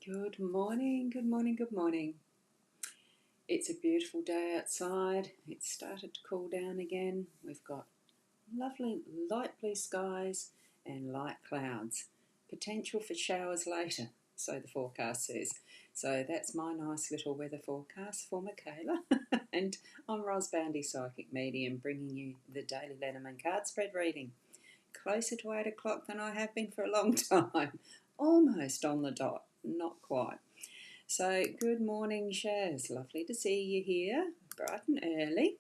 Good morning, good morning, good morning. It's a beautiful day outside. It's started to cool down again. We've got lovely light blue skies and light clouds. Potential for showers later, so the forecast says. So that's my nice little weather forecast for Michaela. And I'm Ros Boundy, Psychic Medium, bringing you the daily Lenormand card spread reading. Closer to 8 o'clock than I have been for a long time. Almost on the dot, not quite. So, good morning, Shaz. Lovely to see you here, bright and early.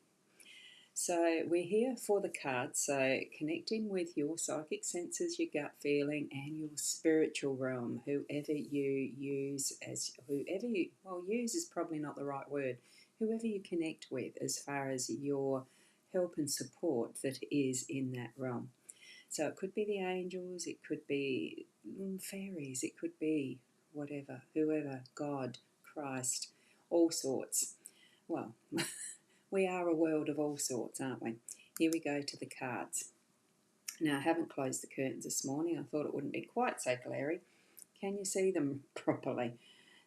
So, we're here for the cards. So, connecting with your psychic senses, your gut feeling, and your spiritual realm, whoever you use use is probably not the right word, whoever you connect with as far as your help and support that is in that realm. So, it could be the angels, it could be fairies, it could be whatever, whoever, God, Christ, all sorts. Well, we are a world of all sorts, aren't we? Here we go to the cards. Now, I haven't closed the curtains this morning. I thought it wouldn't be quite so glary. Can you see them properly?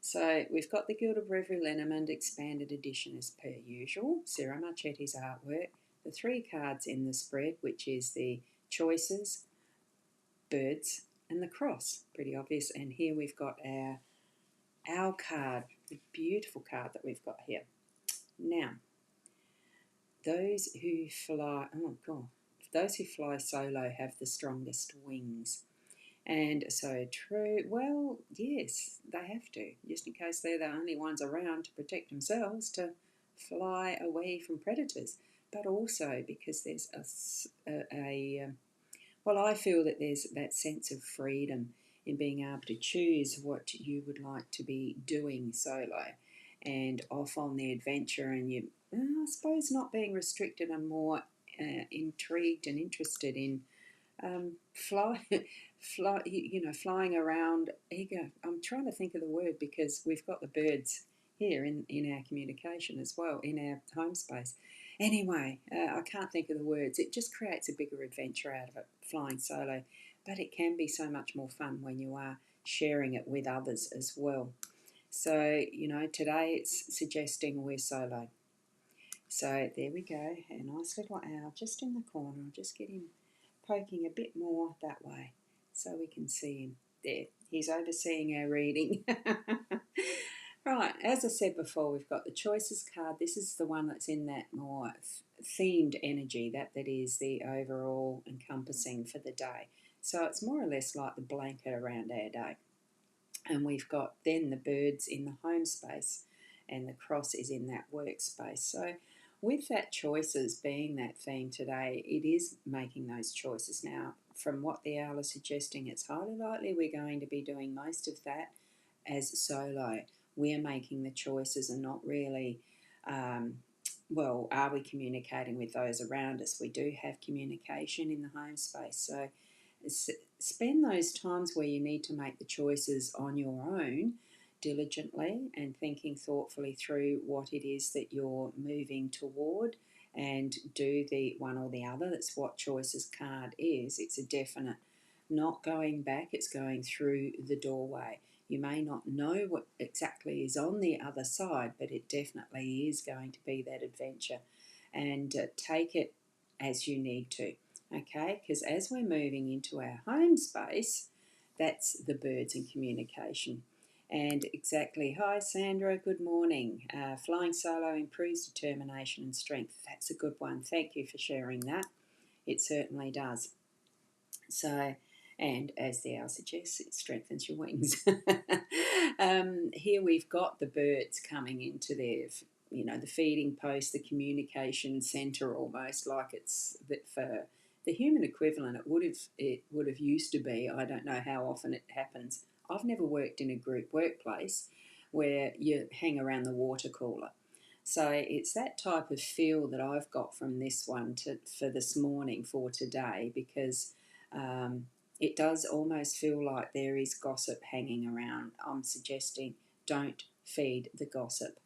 So we've got the Guild of Reverie Lenormand Expanded Edition as per usual. Sarah Marchetti's artwork. The three cards in the spread, which is the choices, birds, and the cross. Pretty obvious. And here we've got our card, the beautiful card that we've got here. Now, those who fly, those who fly solo have the strongest wings. And so true, well, yes, they have to, just in case they're the only ones around to protect themselves, to fly away from predators. But also because there's I feel that there's that sense of freedom in being able to choose what you would like to be doing solo and off on the adventure, and you, I suppose, not being restricted and more intrigued and interested in flying around. Here, I'm trying to think of the word because we've got the birds here in our communication as well, in our home space. Anyway, I can't think of the words. It just creates a bigger adventure out of it, flying solo. But it can be so much more fun when you are sharing it with others as well. So, today it's suggesting we're solo. So there we go. A nice little owl just in the corner. I'll just get him poking a bit more that way so we can see him. There, he's overseeing our reading. Right, as I said before, we've got the choices card. This is the one that's in that more themed energy, that is the overall encompassing for the day. So it's more or less like the blanket around our day. And we've got then the birds in the home space and the cross is in that workspace. So with that choices being that theme today, it is making those choices. Now, from what the owl is suggesting, it's highly likely we're going to be doing most of that as solo. We're making the choices and not really, are we communicating with those around us? We do have communication in the home space. So spend those times where you need to make the choices on your own diligently and thinking thoughtfully through what it is that you're moving toward, and do the one or the other. That's what choices card is. It's a definite not going back, it's going through the doorway. You may not know what exactly is on the other side, but it definitely is going to be that adventure, and take it as you need to. Okay, because as we're moving into our home space, that's the birds in communication. And exactly, hi Sandra, good morning. Flying solo improves determination and strength. That's a good one. Thank you for sharing that. It certainly does. So, and as the owl suggests, it strengthens your wings. Here we've got the birds coming into their, the feeding post, the communication centre, almost like it's that for the human equivalent. It would have used to be. I don't know how often it happens. I've never worked in a group workplace where you hang around the water cooler. So it's that type of feel that I've got from this one for this morning, for today, because it does almost feel like there is gossip hanging around. I'm suggesting don't feed the gossip.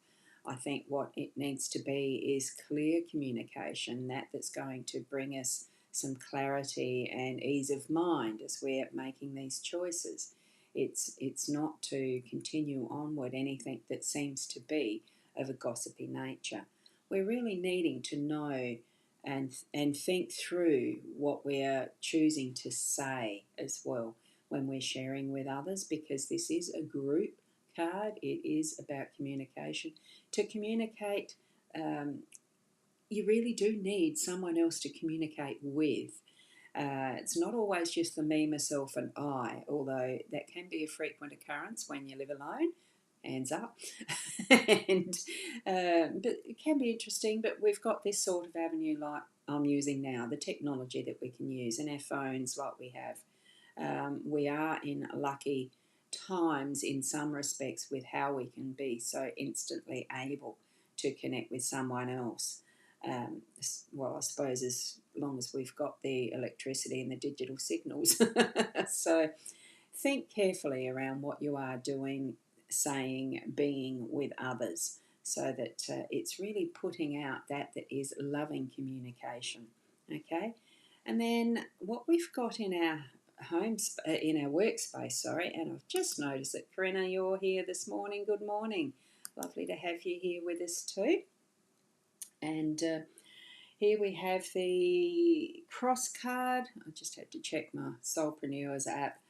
I think what it needs to be is clear communication, that's going to bring us some clarity and ease of mind as we're making these choices. It's not to continue onward anything that seems to be of a gossipy nature. We're really needing to know and think through what we're choosing to say as well when we're sharing with others, because this is a group card. It is about communication. To communicate, you really do need someone else to communicate with. It's not always just the me, myself, and I, although that can be a frequent occurrence when you live alone. Hands up. and But it can be interesting. But we've got this sort of avenue like I'm using now, the technology that we can use, and our phones like we have. We are in lucky times in some respects with how we can be so instantly able to connect with someone else. Well, I suppose as long as we've got the electricity and the digital signals. So think carefully around what you are doing, saying, being with others, so that it's really putting out that is loving communication. Okay, and then what we've got in our in our workspace, sorry, and I've just noticed that Corinna, you're here this morning. Good morning. Lovely to have you here with us too. And here we have the cross card. I just had to check my Soulpreneurs app.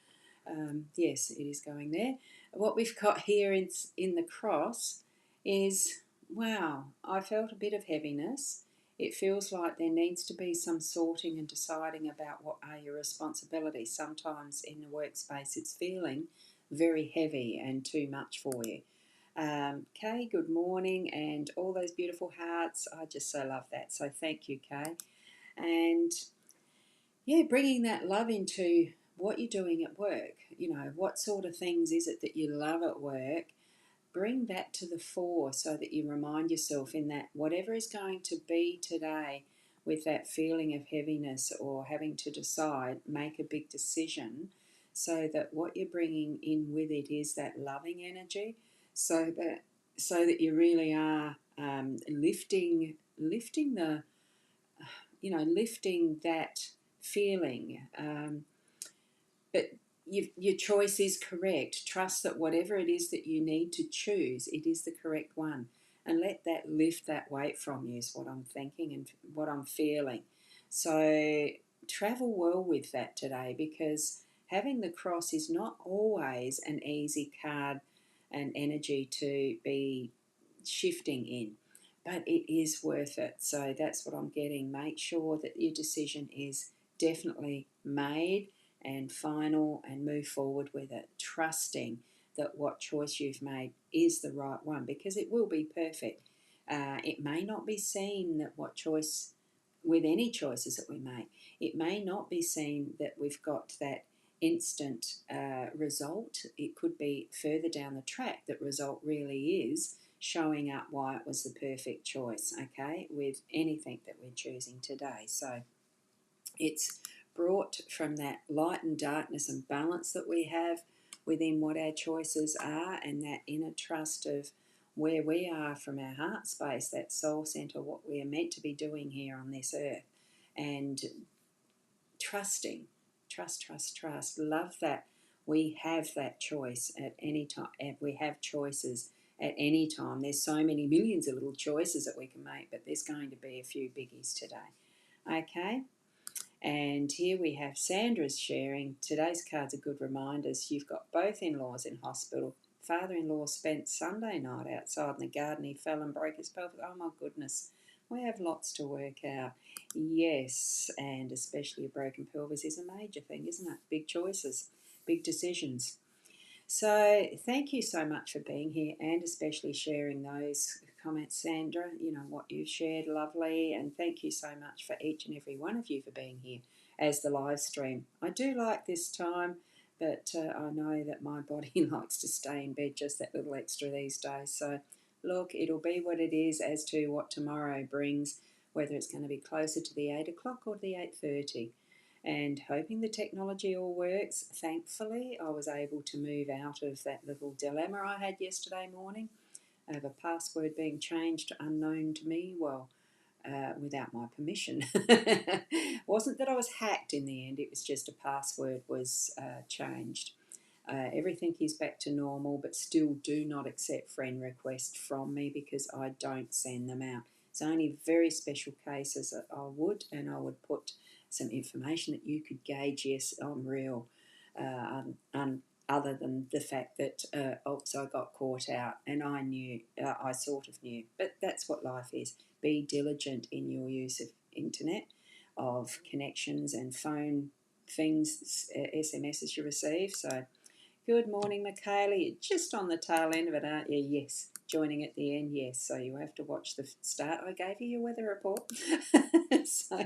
Yes, it is going there. What we've got here in the cross is, wow, I felt a bit of heaviness. It feels like there needs to be some sorting and deciding about what are your responsibilities. Sometimes in the workspace it's feeling very heavy and too much for you. Kay, good morning, and all those beautiful hearts. I just so love that. So thank you, Kay. And yeah, bringing that love into what you're doing at work. You know, what sort of things is it that you love at work? Bring that to the fore so that you remind yourself in that whatever is going to be today with that feeling of heaviness or having to decide, make a big decision so that what you're bringing in with it is that loving energy, so that you really are lifting the, lifting that feeling. But your choice is correct. Trust that whatever it is that you need to choose, it is the correct one. And let that lift that weight from you is what I'm thinking and what I'm feeling. So travel well with that today, because having the cross is not always an easy card and energy to be shifting in, but it is worth it. So that's what I'm getting. Make sure that your decision is definitely made and final, and move forward with it, trusting that what choice you've made is the right one, because it will be perfect. It may not be seen that what choice, with any choices that we make, it may not be seen that we've got that instant result. It could be further down the track that result really is showing up why it was the perfect choice, okay, with anything that we're choosing today. So it's brought from that light and darkness and balance that we have within what our choices are, and that inner trust of where we are from our heart space, that soul center, what we are meant to be doing here on this earth, and trusting, trust. Love that we have that choice at any time. We have choices at any time. There's so many millions of little choices that we can make, but there's going to be a few biggies today. Okay. And here we have Sandra's sharing. Today's cards are good reminders. You've got both in-laws in hospital. Father-in-law spent Sunday night outside in the garden. He fell and broke his pelvis. Oh my goodness. We have lots to work out. Yes, and especially a broken pelvis is a major thing, isn't it? Big choices, big decisions. So thank you so much for being here, and especially sharing those comments, Sandra. You know what you've shared, lovely, and thank you so much for each and every one of you for being here as the live stream. I do like this time, but I know that my body likes to stay in bed just that little extra these days. So look, it'll be what it is as to what tomorrow brings, whether it's going to be closer to the 8 o'clock or the 8:30. And hoping the technology all works. Thankfully, I was able to move out of that little dilemma I had yesterday morning of a password being changed unknown to me, without my permission. Wasn't that I was hacked in the end, it was just a password was changed. Everything is back to normal, but still do not accept friend requests from me because I don't send them out. It's only very special cases that I would, and I would put some information that you could gauge, yes, I'm real, other than the fact that, oops, I got caught out, and I knew, I sort of knew. But that's what life is. Be diligent in your use of internet, of connections and phone things, SMSs you receive. So good morning, Michaela. You're just on the tail end of it, aren't you? Yes. Joining at the end, yes. So you have to watch the start. I gave you your weather report. So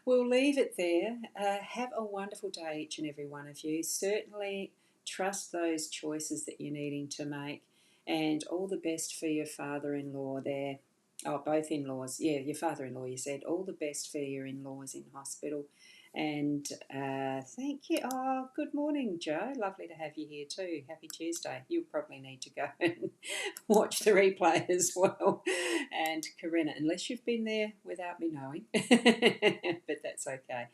we'll leave it there. Have a wonderful day, each and every one of you. Certainly trust those choices that you're needing to make. And all the best for your father-in-law there. Oh, both in-laws. Yeah, your father-in-law, you said. All the best for your in-laws in hospital. And thank you. Oh, good morning, Joe. Lovely to have you here too. Happy Tuesday. You'll probably need to go and watch the replay as well. And Corinna, unless you've been there without me knowing, but that's okay.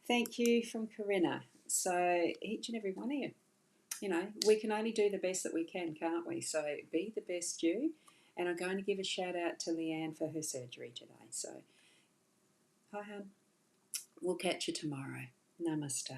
Thank you from Corinna. So each and every one of you, we can only do the best that we can, can't we? So be the best you. And I'm going to give a shout out to Leanne for her surgery today. So, hi, hon. We'll catch you tomorrow. Namaste.